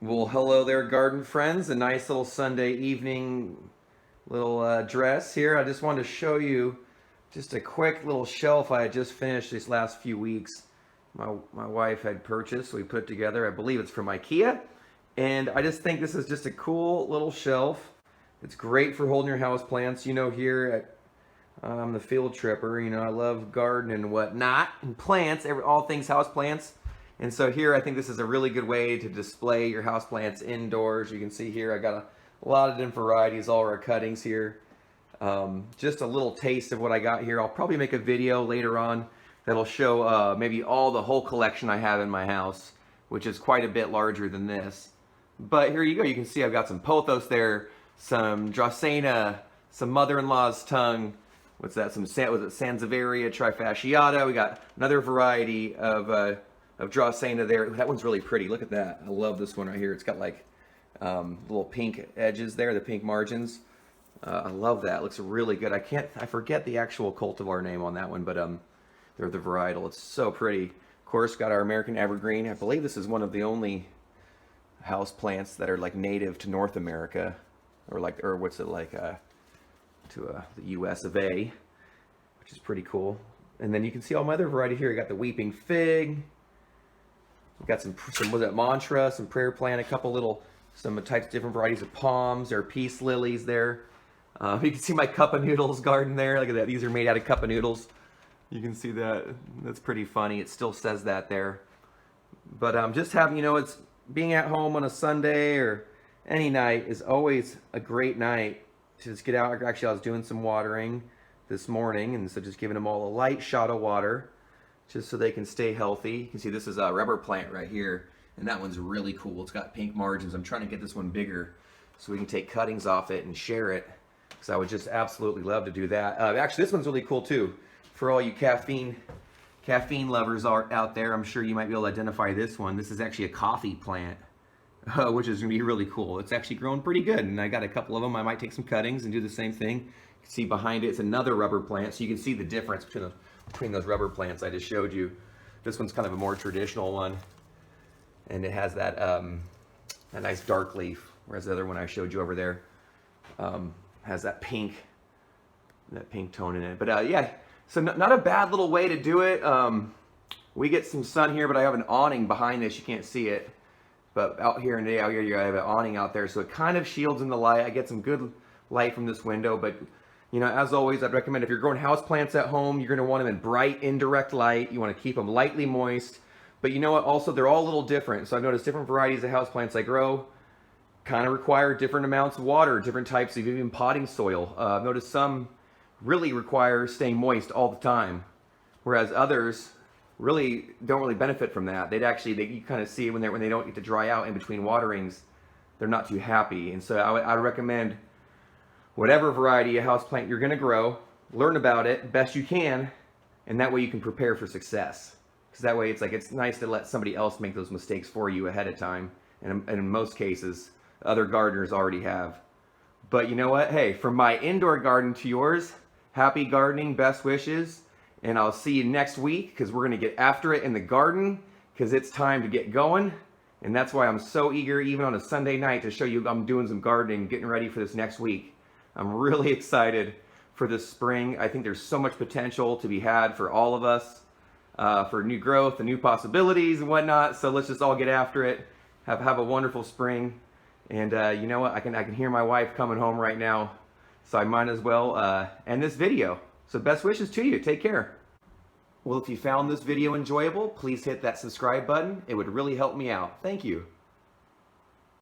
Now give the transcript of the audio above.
Well, hello there, garden friends. A nice little Sunday evening little dress here. I just wanted to show you just a quick little shelf I had just finished these last few weeks. My wife had purchased, so we put it together. I believe it's from IKEA. And I just think this is just a cool little shelf. It's great for holding your house plants. You know, here at the field tripper, you know, I love gardening and whatnot, and plants, all things house plants. And so here, I think this is a really good way to display your houseplants indoors. You can see here, I got a lot of different varieties, all our cuttings here. Just a little taste of what I got here. I'll probably make a video later on that'll show maybe the whole collection I have in my house, which is quite a bit larger than this. But here you go. You can see I've got some pothos there, some Dracena, some mother-in-law's tongue. What's that? Some Sansevieria trifasciata. We got another variety of Dracena there. That one's really pretty. Look at that. I love this one right here. It's got like little pink edges there, the pink margins. I love that. It looks really good. I forget the actual cultivar name on that one, but they're the varietal. It's so pretty. Of course, got our American evergreen. I believe this is one of the only house plants that are like native to North America, or what's it like to the U.S. of A., which is pretty cool. And then you can see all my other variety here. You got the weeping fig. We've got some was that mantra, some prayer plant, some types of different varieties of palms. There are peace lilies there. You can see my cup of noodles garden there. Look at that. These are made out of cup of noodles. You can see that. That's pretty funny. It still says that there. But just having, it's being at home on a Sunday or any night is always a great night to just get out. Actually, I was doing some watering this morning, and so just giving them all a light shot of water, just so they can stay healthy. You can see this is a rubber plant right here, and that one's really cool. It's got pink margins. I'm trying to get this one bigger so we can take cuttings off it and share it, because I would just absolutely love to do that. Actually, this one's really cool too. For all you caffeine lovers out there, I'm sure you might be able to identify this one. This is actually a coffee plant, which is going to be really cool. It's actually growing pretty good, and I got a couple of them. I might take some cuttings and do the same thing. You can see behind it, it's another rubber plant, so you can see the difference between those rubber plants I just showed you. This one's kind of a more traditional one, and it has that a nice dark leaf, whereas the other one I showed you over there has that pink tone in it. But yeah, so not a bad little way to do it. We get some sun here, but I have an awning behind this. You can't see it, but out here I have an awning out there, so it kind of shields in the light. I get some good light from this window, but as always, I'd recommend if you're growing houseplants at home, you're going to want them in bright, indirect light. You want to keep them lightly moist. But you know what? Also, they're all a little different. So I've noticed different varieties of houseplants I grow kind of require different amounts of water, different types of even potting soil. I've noticed some really require staying moist all the time, whereas others really don't really benefit from that. You kind of see when they don't get to dry out in between waterings, they're not too happy. And so I recommend whatever variety of houseplant you're going to grow, learn about it best you can, and that way you can prepare for success. Because that way it's nice to let somebody else make those mistakes for you ahead of time. And in most cases, other gardeners already have. But you know what? Hey, from my indoor garden to yours, happy gardening, best wishes. And I'll see you next week, because we're going to get after it in the garden, because it's time to get going. And that's why I'm so eager, even on a Sunday night, to show you I'm doing some gardening, getting ready for this next week. I'm really excited for this spring. I think there's so much potential to be had for all of us, for new growth and new possibilities and whatnot. So let's just all get after it. Have a wonderful spring. And you know what? I can hear my wife coming home right now, so I might as well end this video. So best wishes to you. Take care. Well, if you found this video enjoyable, please hit that subscribe button. It would really help me out. Thank you.